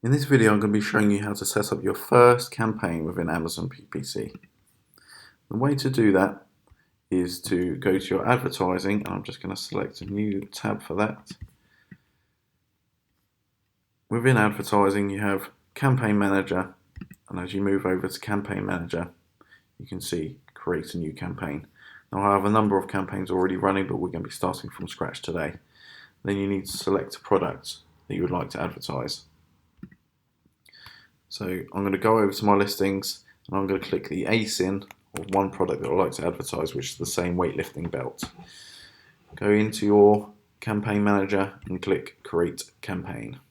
In this video I'm going to be showing you how to set up your first campaign within Amazon PPC. The way to do that is to go to your advertising, and I'm just going to select a new tab for that. Within advertising you have Campaign Manager, and as you move over to Campaign Manager you can see create a new campaign. Now I have a number of campaigns already running, but we're going to be starting from scratch today. Then you need to select a product that you would like to advertise. So I'm going to go over to my listings and I'm going to click the ASIN of one product that I'd like to advertise, which is the same weightlifting belt. Go into your campaign manager and click create campaign.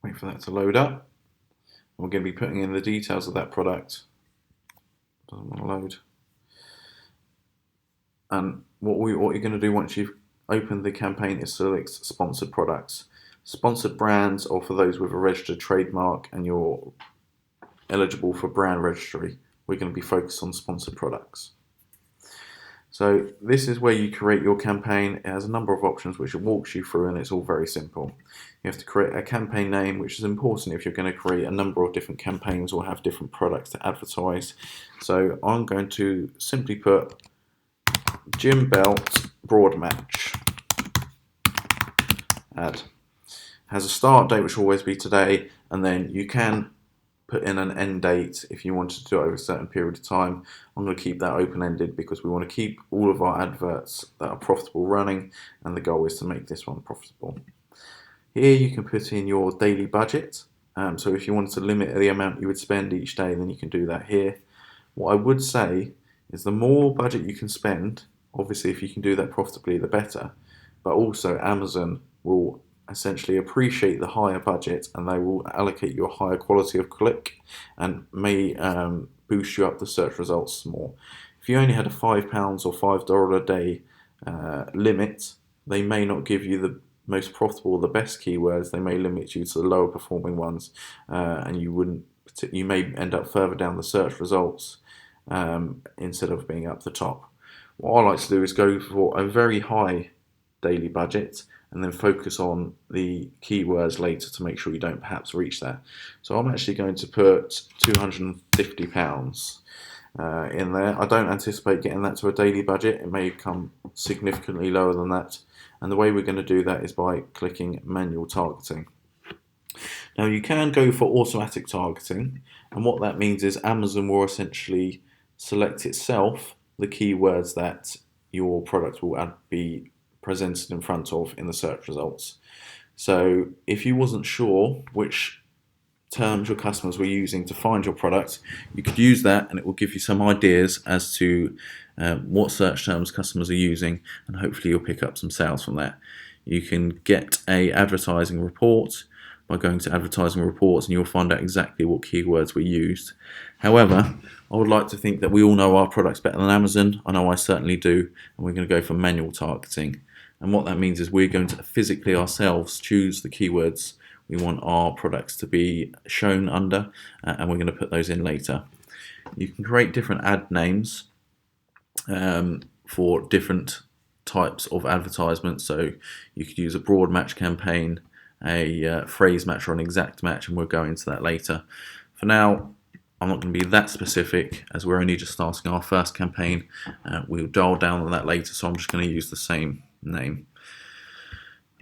Wait for that to load up. We're going to be putting in the details of that product. Doesn't want to load. And what you're going to do once you've open the campaign is select sponsored products. Sponsored brands are for those with a registered trademark and you're eligible for brand registry. We're going to be focused on sponsored products. So this is where you create your campaign. It has a number of options which it walks you through, and it's all very simple. You have to create a campaign name, which is important if you're going to create a number of different campaigns or have different products to advertise. So I'm going to simply put Gym Belt Broad Match ad. Has a start date which will always be today, and then you can put in an end date if you wanted to do it over a certain period of time. I'm going to keep that open-ended because we want to keep all of our adverts that are profitable running, and the goal is to make this one profitable. Here you can put in your daily budget, so if you wanted to limit the amount you would spend each day, then you can do that here. What I would say is the more budget you can spend, obviously if you can do that profitably the better, but also Amazon will essentially appreciate the higher budget and they will allocate you a higher quality of click and may boost you up the search results more. If you only had a £5 or $5 a day limit, they may not give you the most profitable, the best keywords. They may limit you to the lower performing ones, and you may end up further down the search results instead of being up the top. What I like to do is go for a very high daily budget and then focus on the keywords later to make sure you don't perhaps reach that. So I'm actually going to put £250 in there. I don't anticipate getting that to a daily budget. It may come significantly lower than that. And the way we're going to do that is by clicking manual targeting. Now you can go for automatic targeting, and what that means is Amazon will essentially select itself the keywords that your product will be presented in front of in the search results. So if you wasn't sure which terms your customers were using to find your product, you could use that and it will give you some ideas as to what search terms customers are using, and hopefully you'll pick up some sales from that. You can get a advertising report by going to advertising reports and you'll find out exactly what keywords were used. However, I would like to think that we all know our products better than Amazon. I know I certainly do, and we're going to go for manual targeting. And what that means is we're going to physically ourselves choose the keywords we want our products to be shown under, and we're going to put those in later. You can create different ad names for different types of advertisements. So you could use a broad match campaign, a phrase match, or an exact match, and we'll go into that later. For now, I'm not going to be that specific as we're only just starting our first campaign. We'll dial down on that later, so I'm just going to use the same name.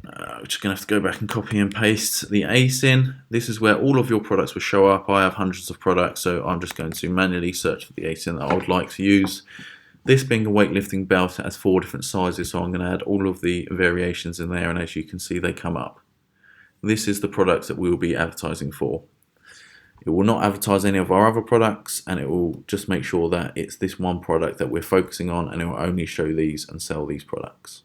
We're just going to have to go back and copy and paste the ASIN. This is where all of your products will show up. I have hundreds of products, so I'm just going to manually search for the ASIN that I would like to use. This being a weightlifting belt, it has 4 different sizes, so I'm going to add all of the variations in there, and as you can see they come up. This is the products that we will be advertising for. It will not advertise any of our other products, and it will just make sure that it's this one product that we're focusing on, and it will only show these and sell these products.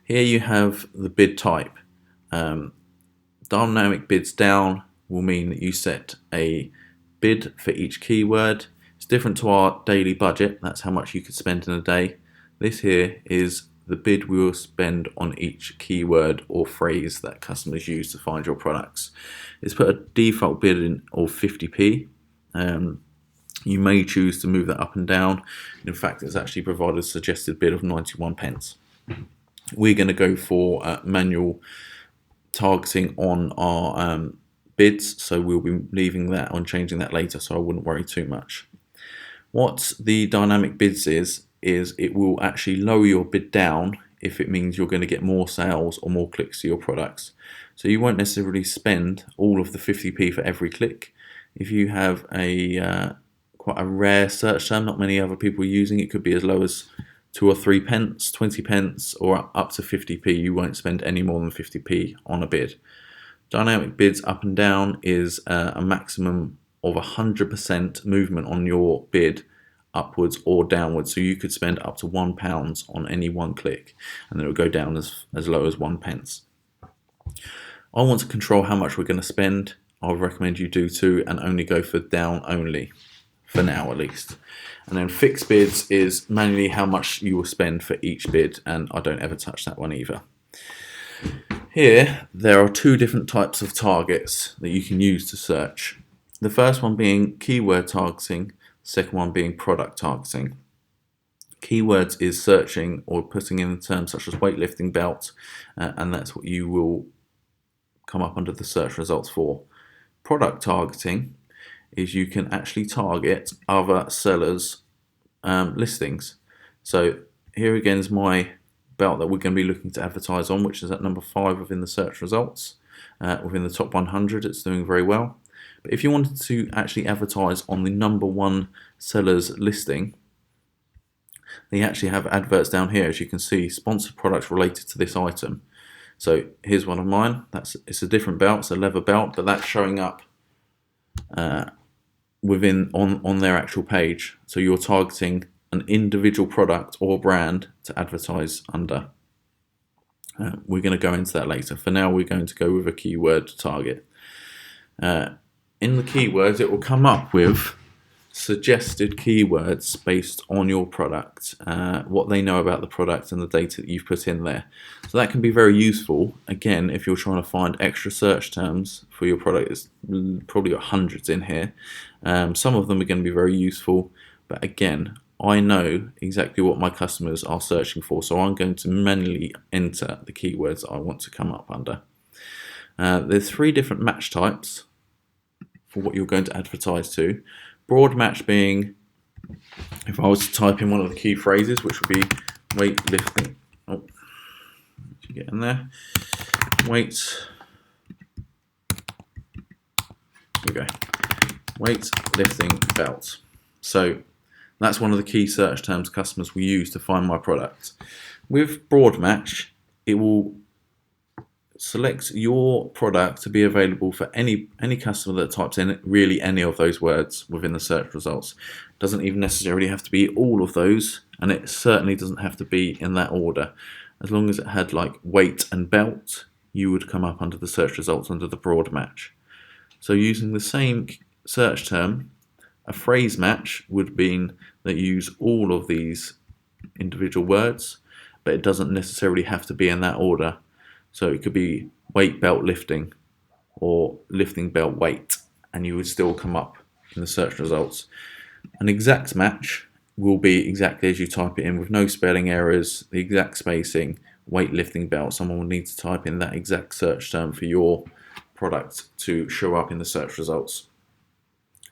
Here you have the bid type. Dynamic bids down will mean that you set a bid for each keyword. It's different to our daily budget. That's how much you could spend in a day. This here is the bid we will spend on each keyword or phrase that customers use to find your products. It's put a default bid in of 50p. You may choose to move that up and down. In fact, it's actually provided a suggested bid of 91 pence. we're going to go for manual targeting on our bids, so we'll be leaving that on, changing that later, so I wouldn't worry too much. What the dynamic bids is it will actually lower your bid down if it means you're going to get more sales or more clicks to your products. So you won't necessarily spend all of the 50p for every click. If you have a quite a rare search term, not many other people are using, it could be as low as 2 or 3 pence, 20 pence, or up to 50p. You won't spend any more than 50p on a bid. Dynamic bids up and down is a maximum of 100% movement on your bid, upwards or downwards. So you could spend up to £1 on any one click, and then it will go down as low as 1 pence. I want to control how much we're going to spend. I would recommend you do too, and only go for down only, for now at least. And then fixed bids is manually how much you will spend for each bid, and I don't ever touch that one either. Here, there are 2 different types of targets that you can use to search. The first one being keyword targeting, the second one being product targeting. Keywords is searching or putting in terms such as weightlifting belt, and that's what you will come up under the search results for. Product targeting is you can actually target other sellers' listings. So here again is my belt that we're going to be looking to advertise on, which is at number 5 within the search results. Within the top 100, it's doing very well. But if you wanted to actually advertise on the number 1 seller's listing, they actually have adverts down here, as you can see, sponsored products related to this item. So here's one of mine. It's a different belt, it's a leather belt, but that's showing up on their actual page. So you're targeting an individual product or brand to advertise under. We're going to go into that later. For now, we're going to go with a keyword target. In the keywords, it will come up with suggested keywords based on your product, what they know about the product and the data that you've put in there. So that can be very useful, again, if you're trying to find extra search terms for your product. It's probably got hundreds in here. Some of them are going to be very useful, but again, I know exactly what my customers are searching for, so I'm going to manually enter the keywords I want to come up under. There's 3 different match types for what you're going to advertise to. Broad match being, if I was to type in one of the key phrases, which would be weightlifting. Oh, you get in there. Weightlifting belt. So that's one of the key search terms customers will use to find my product. With broad match, it will select your product to be available for any customer that types in really any of those words within the search results. It doesn't even necessarily have to be all of those, and it certainly doesn't have to be in that order. As long as it had like weight and belt, you would come up under the search results under the broad match. So using the same search term, a phrase match would mean that you use all of these individual words, but it doesn't necessarily have to be in that order. So it could be weight belt lifting or lifting belt weight, and you would still come up in the search results. An exact match will be exactly as you type it in, with no spelling errors, the exact spacing, weightlifting belt. Someone will need to type in that exact search term for your product to show up in the search results.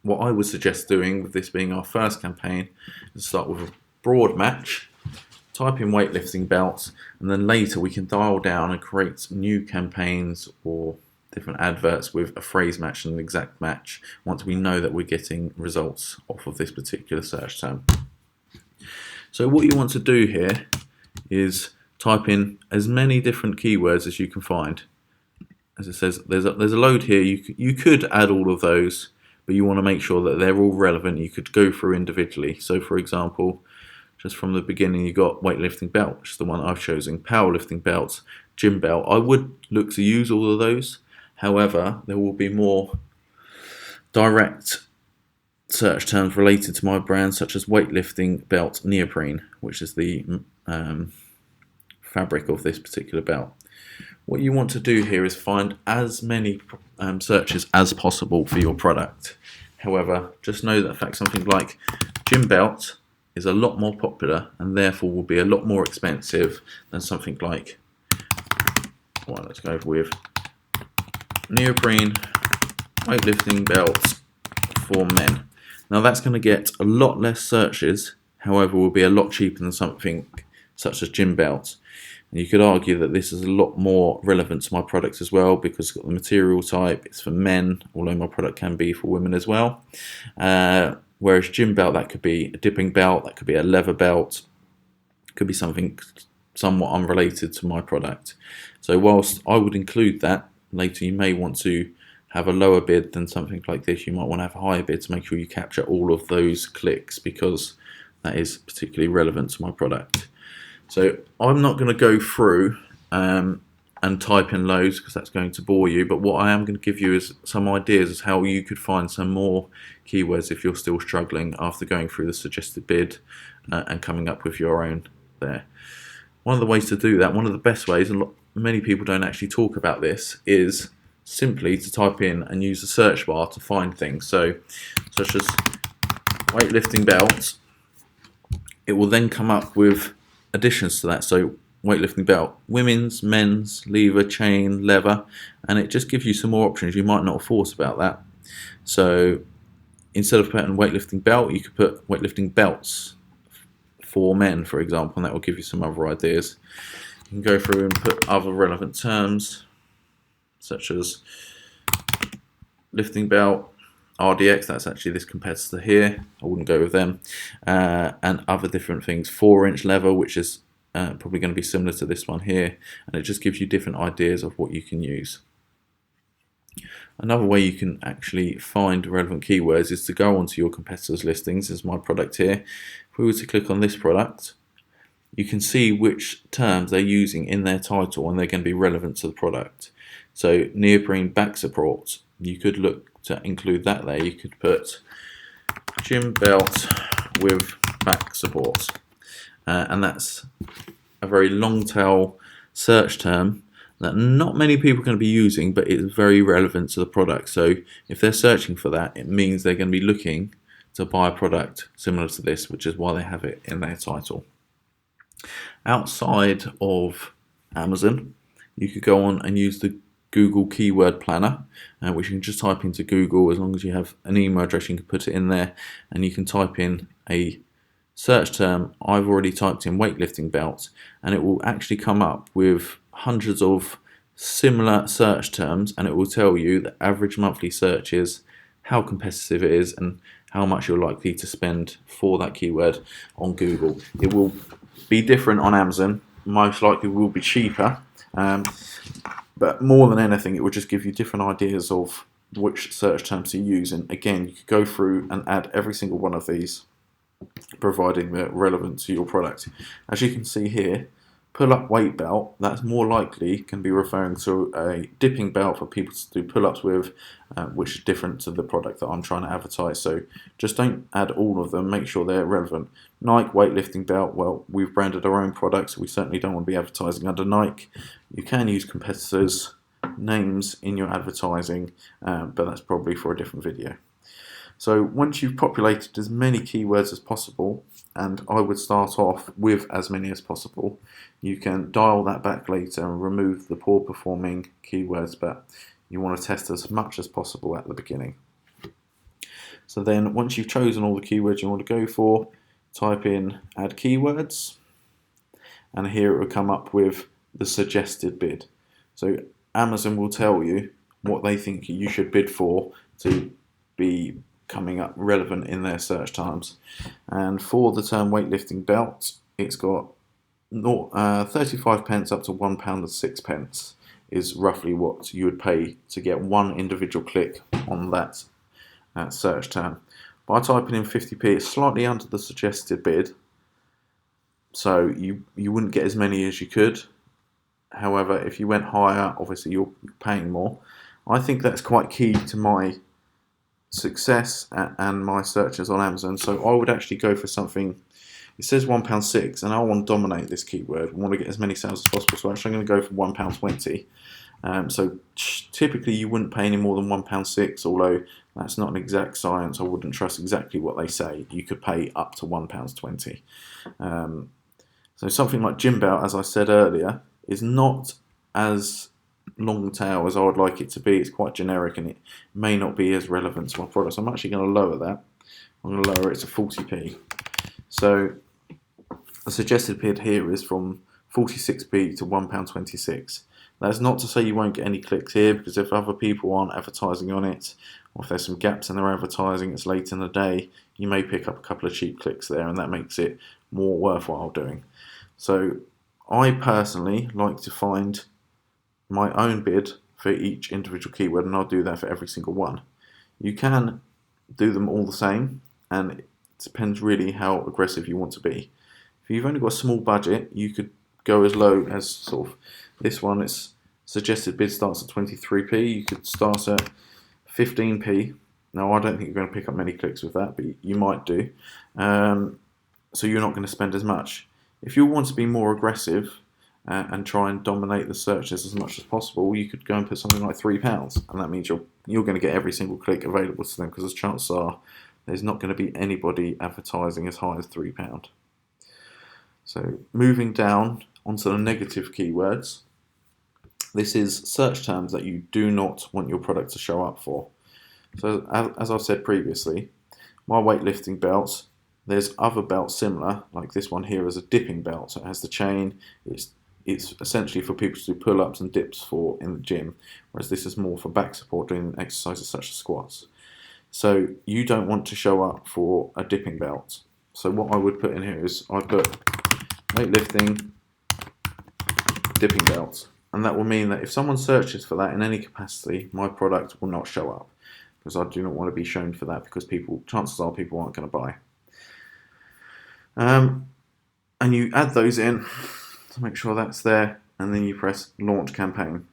What I would suggest doing, with this being our first campaign, is start with a broad match, type in weightlifting belts, and then later we can dial down and create new campaigns or different adverts with a phrase match and an exact match once we know that we're getting results off of this particular search term. So what you want to do here is type in as many different keywords as you can find. As it says, there's a load here. You could add all of those, but you want to make sure that they're all relevant. You could go through individually. So for example, just from the beginning, you got weightlifting belt, which is the one I've chosen, powerlifting belt, gym belt. I would look to use all of those. However, there will be more direct search terms related to my brand, such as weightlifting belt neoprene, which is the fabric of this particular belt. What you want to do here is find as many searches as possible for your product. However, just know that in fact something like gym belt is a lot more popular and therefore will be a lot more expensive than something like, well, let's go with neoprene weightlifting belts for men. Now that's going to get a lot less searches, however will be a lot cheaper than something such as gym belts. And you could argue that this is a lot more relevant to my product as well, because it's got the material type, it's for men, although my product can be for women as well. Whereas gym belt, that could be a dipping belt, that could be a leather belt, could be something somewhat unrelated to my product. So whilst I would include that, later you may want to have a lower bid than something like this. You might want to have a higher bid to make sure you capture all of those clicks, because that is particularly relevant to my product. So I'm not going to go through and type in loads because that's going to bore you, but what I am going to give you is some ideas as how you could find some more keywords if you're still struggling after going through the suggested bid and coming up with your own there. One of the ways to do that, one of the best ways, and many people don't actually talk about this, is simply to type in and use the search bar to find things. So, such as weightlifting belts, it will then come up with additions to that. So weightlifting belt, women's, men's, lever, chain, leather, and it just gives you some more options. You might not have thought about that. So instead of putting weightlifting belt, you could put weightlifting belts for men, for example, and that will give you some other ideas. You can go through and put other relevant terms, such as lifting belt, RDX, that's actually this competitor here, I wouldn't go with them, and other different things, 4-inch leather, which is probably going to be similar to this one here, and it just gives you different ideas of what you can use. Another way you can actually find relevant keywords is to go onto your competitors' listings. This is my product here. If we were to click on this product, you can see which terms they're using in their title and they're going to be relevant to the product. So neoprene back support, you could look to include that there. You could put gym belt with back support, and that's a very long tail search term that not many people are going to be using, but it's very relevant to the product. So if they're searching for that, it means they're going to be looking to buy a product similar to this, which is why they have it in their title. Outside of Amazon, you could go on and use the Google Keyword Planner, which you can just type into Google. As long as you have an email address, you can put it in there, and you can type in a search term. I've already typed in weightlifting belts, and it will actually come up with hundreds of similar search terms, and it will tell you the average monthly searches, how competitive it is, and how much you're likely to spend for that keyword on Google. It will be different on Amazon, most likely will be cheaper, but more than anything it will just give you different ideas of which search terms to use. And again, you could go through and add every single one of these, providing they're relevant to your product. As you can see here, pull-up weight belt, that's more likely can be referring to a dipping belt for people to do pull-ups with, which is different to the product that I'm trying to advertise. So just don't add all of them, make sure they're relevant. Nike weightlifting belt, well, we've branded our own products, so we certainly don't want to be advertising under Nike. You can use competitors' names in your advertising, but that's probably for a different video. So once you've populated as many keywords as possible, and I would start off with as many as possible, you can dial that back later and remove the poor performing keywords, but you want to test as much as possible at the beginning. So then once you've chosen all the keywords you want to go for, type in add keywords, and here it will come up with the suggested bid. So Amazon will tell you what they think you should bid for to be coming up relevant in their search terms. And for the term weightlifting belt, it's got 35 pence up to £1.06 is roughly what you would pay to get one individual click on that search term. By typing in 50p, it's slightly under the suggested bid, so you wouldn't get as many as you could. However, if you went higher, obviously you're paying more. I think that's quite key to my success and my searches on Amazon. So I would actually go for something, it says £1.06, and I want to dominate this keyword. I want to get as many sales as possible, so actually I'm going to go for £1.20. So typically you wouldn't pay any more than £1.06, although That's not an exact science. I wouldn't trust exactly what they say. You could pay up to £1.20. So something like Gym Belt, as I said earlier, is not as long tail as I would like it to be. It's quite generic and it may not be as relevant to my product. So I'm actually going to lower that. I'm going to lower it to 40p. So the suggested bid here is from 46p to £1.26. That's not to say you won't get any clicks here, because if other people aren't advertising on it, or if there's some gaps in their advertising, it's late in the day, you may pick up a couple of cheap clicks there, and that makes it more worthwhile doing. So I personally like to find my own bid for each individual keyword, and I'll do that for every single one. You can do them all the same, and it depends really how aggressive you want to be. If you've only got a small budget, you could go as low as sort of this one. Its suggested bid starts at 23p. You could start at 15p. Now, I don't think you're going to pick up many clicks with that, but you might do. So you're not going to spend as much. If you want to be more aggressive and try and dominate the searches as much as possible, you could go and put something like £3, and that means you're going to get every single click available to them, because as chances are there's not going to be anybody advertising as high as £3. So moving down onto the negative keywords, this is search terms that you do not want your product to show up for. So as I've said previously, my weightlifting belts, there's other belts similar, like this one here is a dipping belt. So it has the chain, it's essentially for people to do pull-ups and dips for in the gym, whereas this is more for back support, doing exercises such as squats. So you don't want to show up for a dipping belt. So what I would put in here is I put weightlifting dipping belts, and that will mean that if someone searches for that in any capacity, my product will not show up, because I do not want to be shown for that, because chances are people aren't going to buy. And you add those in to make sure that's there, and then you press launch campaign.